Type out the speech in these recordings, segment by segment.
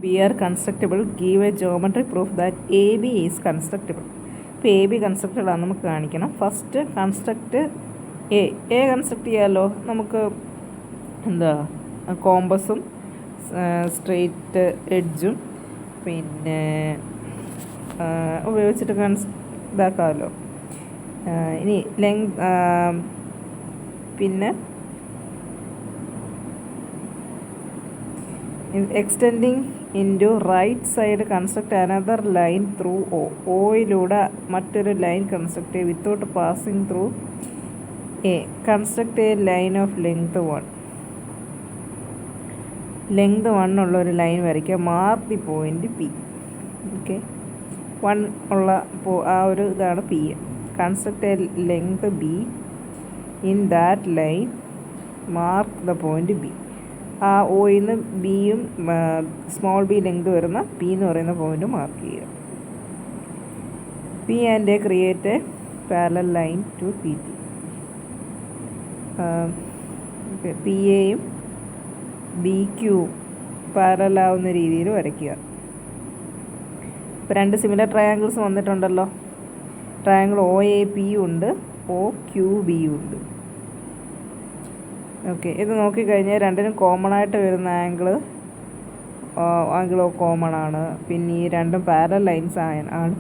B R constructible give a geometry proof that A B is constructible. ഇപ്പോൾ A B constructible ആണ് നമുക്ക് കാണിക്കണം. First construct A construct ചെയ്യാമല്ലോ. നമുക്ക് എന്താ കോമ്പസും സ്ട്രെയിറ്റ് എഡ്ജും പിന്നെ ഉപയോഗിച്ചിട്ട് ഇതാക്കാമല്ലോ. ഇനി പിന്നെ extending into right side construct another line through ഓയിലൂടെ മറ്റൊരു ലൈൻ കൺസ്ട്രക്ട് ചെയ്യുക without passing through A. Construct a line of length 1 ഉള്ള ഒരു ലൈൻ വരയ്ക്കുക. Mark the point P. Okay, 1 ഉള്ള ആ ഒരു ഇതാണ് P. Construct a length B in that line. Mark the point B. ആ ഒയിൽ നിന്ന് ബിയും സ്മോൾ ബി ലെങ്ത് വരുന്ന പി എന്ന് പറയുന്ന പോയിൻ്റ് മാർക്ക് ചെയ്യുക. P and A create a parallel line to P T. P എയും ബി ക്യൂവും പാരലാവുന്ന രീതിയിൽ വരയ്ക്കുക. ഇപ്പോൾ 2 സിമിലർ ട്രയാങ്കിൾസ് വന്നിട്ടുണ്ടല്ലോ. ട്രയാങ്കിൾ ഒ എ പി ഉണ്ട്, ഒ ക്യു ബി ഉണ്ട്. ഓക്കെ, ഇത് നോക്കിക്കഴിഞ്ഞാൽ രണ്ടിനും കോമൺ ആയിട്ട് വരുന്ന ആംഗിൾ കോമൺ ആണ്. പിന്നെ ഈ രണ്ടും പാരലൽ ലൈൻസ് ആണ്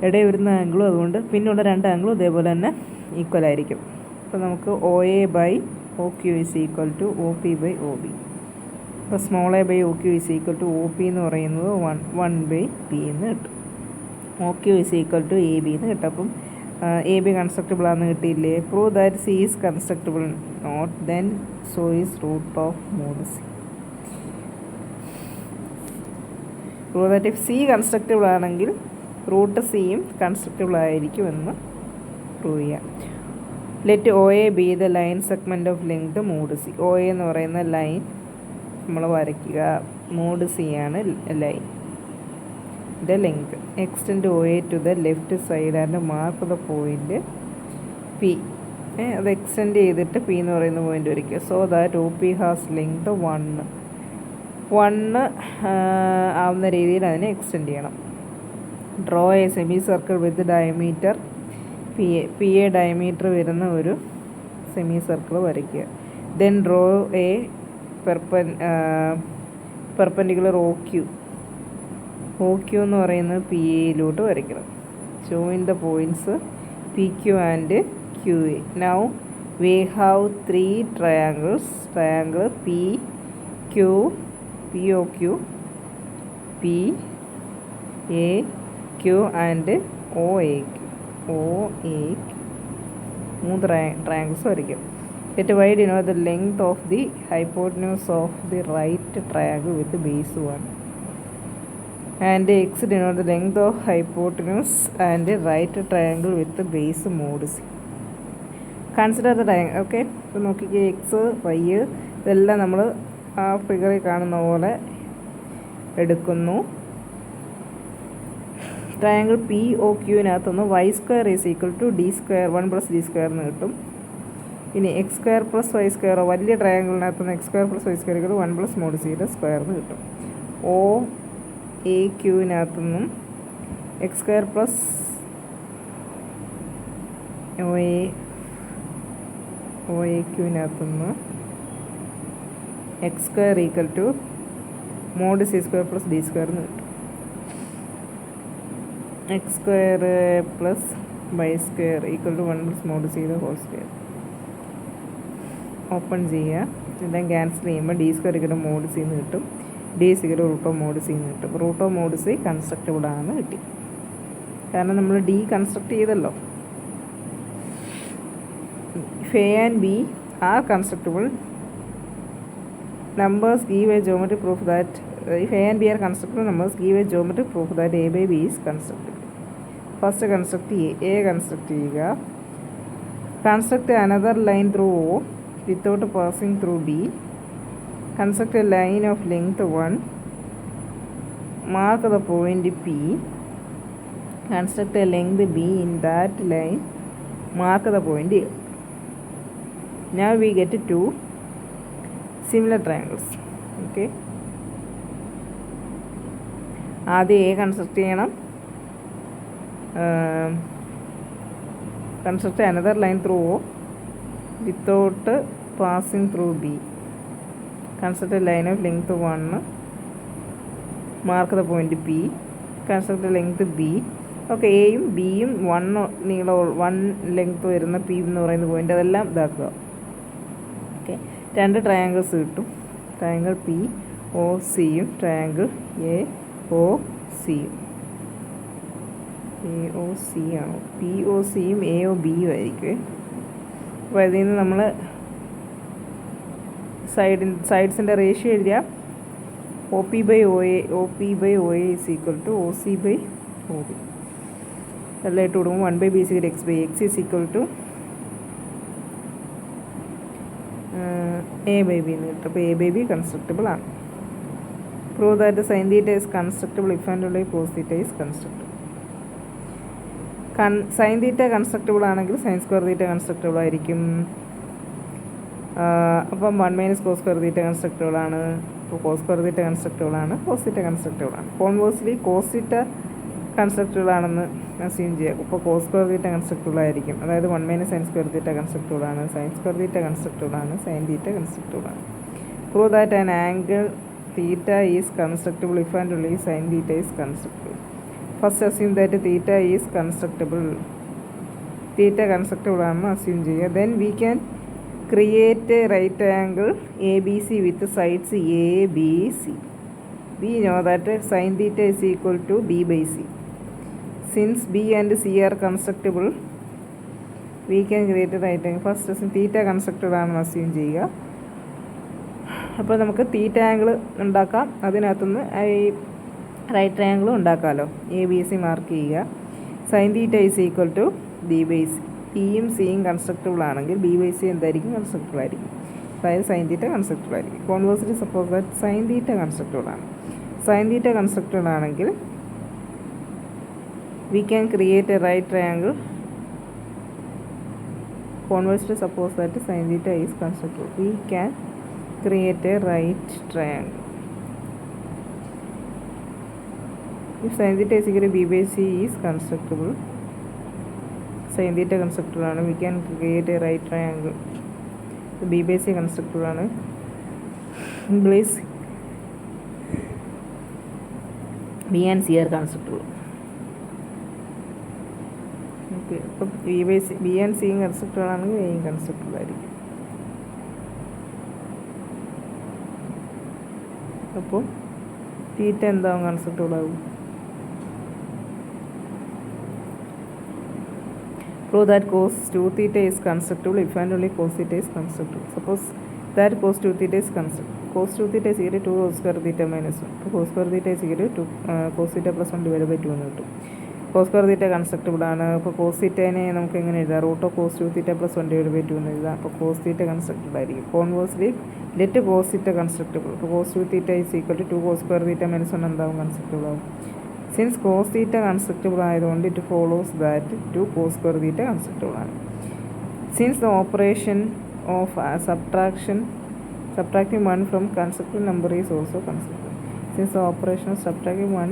ഇടയിൽ വരുന്ന ആംഗിളും. അതുകൊണ്ട് പിന്നെയുള്ള 2 ആംഗിളും ഇതേപോലെ തന്നെ ഈക്വൽ ആയിരിക്കും. അപ്പോൾ നമുക്ക് O A by O Q is equal to O P by O B. അപ്പോൾ small a by O Q is equal to O P എന്ന് പറയുന്നത് 1 ബൈ പി എന്ന് കിട്ടും. O Q is equal to A B എന്ന് കിട്ടും. അപ്പം A B constructible ആണെന്ന് കിട്ടിയില്ലേ. Prove that C is constructible not then so is root of mod C. Prove that if C constructible ആണെങ്കിൽ റൂട്ട് സിയും constructible ആയിരിക്കുമെന്ന് പ്രൂവ് ചെയ്യാം. Let O A B the line segment of length mod C. O A എന്ന് പറയുന്ന line നമ്മൾ വരയ്ക്കുക. Mod C ആണ് line the length. Extend OA to the left side and mark the point P. അത് extend ചെയ്തിട്ട് P എന്ന് പറയുന്ന point വരയ്ക്കുക. So that O P has length 1 ആവുന്ന രീതിയിൽ അതിനെ എക്സ്റ്റെൻഡ് ചെയ്യണം. Draw A semi circle with diameter P A diameter വരുന്ന ഒരു സെമി സർക്കിൾ വരയ്ക്കുക. Then draw A perpendicular O Q എന്ന് പറയുന്നത് പി എയിലോട്ട് വരയ്ക്കണം. Join the points P Q and Q A. Now we have 3 triangles. Triangle P Q, P O Q, P A Q and O A Q. 3 triangles വരയ്ക്കും. Let y denote the length of the hypotenuse of the right triangle with base 1. And x denote the length of hypotenuse and right triangle with the base mod c. Consider the triangle. Okay, ഇപ്പോൾ നോക്കിക്കേ, X Y ഇതെല്ലാം നമ്മൾ ആ ഫിഗറിൽ കാണുന്ന പോലെ എടുക്കുന്നു. Triangle P O ക്യൂവിനകത്തുനിന്ന് y square is equal to d square 1 plus d square എന്ന് കിട്ടും. ഇനി എക്സ് സ്ക്വയർ പ്ലസ് വൈ സ്ക്വയറോ വലിയ ട്രയാങ്കിളിനകത്തുനിന്ന് x square plus y square 1 plus mod സിയുടെ സ്ക്വയർ എന്ന് കിട്ടും. ഒ എ ക്യൂവിനകത്തുനിന്നും x square plus O A ക്യൂവിനകത്തുനിന്ന് x square equal to mod C square plus d square എന്ന് കിട്ടും. X square plus y square equal to 1 plus mod സിയുടെ whole square. Open ചെയ്യുക. ഇതെല്ലാം ക്യാൻസൽ ചെയ്യുമ്പോൾ d square equal to mod C എന്ന് കിട്ടും. D equal root of mod C എന്ന് കിട്ടും. Root of mod C constructible ആണെന്ന് കിട്ടി. കാരണം നമ്മൾ ഡി കൺസ്ട്രക്ട് ചെയ്തല്ലോ. If a and b R constructible numbers give a geometric proof that if a and b R constructible numbers give a geometric proof that a by b is constructible. First construct A construct ചെയ്യുക. Construct another line through O without passing through B. Construct a line of length 1. Mark the point P. Construct a length B in that line. Mark the point A. Now we get 2 similar triangles. Okay. ആദ്യം A construct ചെയ്യണം. Construct another line through O without passing through B. Construct line of length 1, mark the point P. Construct length B. Okay, എയും ബിയും 1 length വരുന്ന P എന്ന് പറയുന്ന point അതെല്ലാം ഇതാക്കുക. Okay, 2 triangles കിട്ടും. ട്രയാങ്കിൾ പി ഒ സിയും ട്രയാങ്കിൾ എ ഒ സിയും. എ ഒ സി ആണോ? പി ഒ സിയും എ ഒ ബിയും ആയിരിക്കും. അപ്പോൾ അതിൽ നിന്ന് നമ്മൾ സൈഡ്സിൻ്റെ റേഷ്യോ എഴുതിയാൽ O P by O A is equal to O C by O B. എല്ലാം ഇട്ട് കൊടുക്കുമ്പോൾ 1/b² X by X is equal to A by B എന്ന് കിട്ടും. അപ്പോൾ എ ബൈ ബി കൺസ്ട്രക്റ്റബിൾ ആണ്. Prove that sine theta is constructible if and only cos theta is constructible. Sine theta constructible ആണെങ്കിൽ sine square theta constructible ആയിരിക്കും. അപ്പം 1 - cos square theta constructible ആണ്. അപ്പോൾ cos square theta constructible ആണ്, cos theta constructible ആണ്. Conversely cos theta constructible ആണെന്ന് assume ചെയ്യാം. ഇപ്പോൾ കോസ് സ്ക്വയർ തീറ്റ കൺസ്ട്രക്റ്റബിൾ ആയിരിക്കും. അതായത് 1 - sin സ്ക്വയർ തീറ്റ കൺസ്ട്രക്റ്റബിൾ ആണ്, സൈൻ സ്ക്വയർ തീറ്റ കൺസ്ട്രക്റ്റബിൾ ആണ്, സൈൻ തീറ്റ കൺസ്ട്രക്റ്റബിൾ ആണ്. Prove that an angle theta is constructible if and only sine theta is constructible. First assume that theta is constructible. Theta constructible ആണെന്ന് assume ചെയ്യുക. Then we can create a right angle A B C with sides a B c. We know that sin theta is equal to b by c. Since b and c are constructible, we can create a right angle. First theta constructed ആണെന്ന് assume ചെയ്യുക. അപ്പോൾ നമുക്ക് theta angle ഉണ്ടാക്കാം. അതിനകത്തുനിന്ന് ഈ right ട്രയാങ്കിളും ഉണ്ടാക്കാമല്ലോ. A B C mark ചെയ്യുക. Sine theta is equal to b by c. പിയും സിയും കൺസ്ട്രക്റ്റബിൾ ആണെങ്കിൽ ബി ബൈ സി എന്തായിരിക്കും? കൺസ്ട്രക്റ്റബിൾ ആയിരിക്കും. അതായത് സൈൻ തീറ്റ കൺസ്ട്രക്റ്റബിൾ ആയിരിക്കും. Conversely suppose that sine theta constructible ആണ്. സൈൻ തീറ്റ കൺസ്ട്രക്റ്റബിൾ ആണെങ്കിൽ we can create a right triangle. Conversely suppose that sin theta is constructible, we can create a right triangle. If sin theta is equal to b by c is constructible, sin theta constructible ആണ്, we can create a right triangle. b by c constructible ആണ്, please b and c are constructible. Okay, അപ്പം B and സിയും കൺസ്ട്രക്റ്റബിൾ ആണെങ്കിൽ എയും കൺസ്ട്രക്റ്റബിൾ ആയിരിക്കും. അപ്പോൾ തീറ്റ എന്താവും? കൺസ്ട്രക്റ്റബിൾ ആകും. Prove that cos 2 theta is constructible if and only cos theta is constructible. Suppose that cos 2 theta is constructible. Cos 2 theta is equal to 2 cos square theta minus 1. അപ്പോൾ cos square theta is equal to cos theta plus 1 divided by 2 എന്ന് കിട്ടും. cos square theta കൺസ്ട്രക്റ്റബിൾ ആണ്. അപ്പോൾ cos theta-നെ നമുക്ക് എങ്ങനെ എഴുതാം? √ cos 2 theta plus 1 divided by 2 എന്ന് എഴുതാം. അപ്പോൾ cos theta കൺസ്ട്രക്റ്റബിൾ ആയിരിക്കും. Conversely let cos theta കൺസ്ട്രക്റ്റബിൾ. അപ്പോൾ cos 2 theta is equal to 2 cos square theta minus 1 എന്താവും? കൺസ്ട്രക്റ്റബിൾ ആവും. സിൻസ് cos theta കൺസ്ട്രക്റ്റബിൾ ആയതുകൊണ്ട് it follows that 2 cos square theta കൺസ്ട്രക്റ്റബിൾ ആണ്. Since the operation of subtracting 1 from constructive number is also constructible. Since the operation of subtracting 1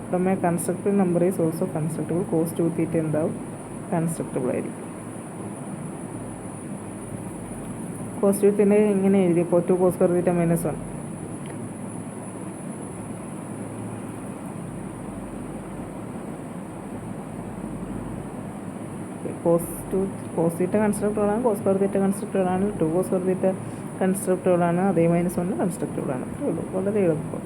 from a constructive number is also constructible, cos 2 theta എന്താവും? കൺസ്ട്രക്റ്റബിൾ ആയിരിക്കും. cos 2 theta ഇങ്ങനെ എഴുതി 2 cos square theta minus 1. cos theta കൺസ്ട്രക്റ്റബിൾ ആണ്, cos square theta കൺസ്ട്രക്റ്റബിൾ ആണ്, 2 cos square theta കൺസ്ട്രക്റ്റബിൾ ആണ്, അതേ -1 കൺസ്ട്രക്റ്റബിൾ ആണ്. അത്രേ ഉള്ളൂ, വളരെ എളുപ്പം.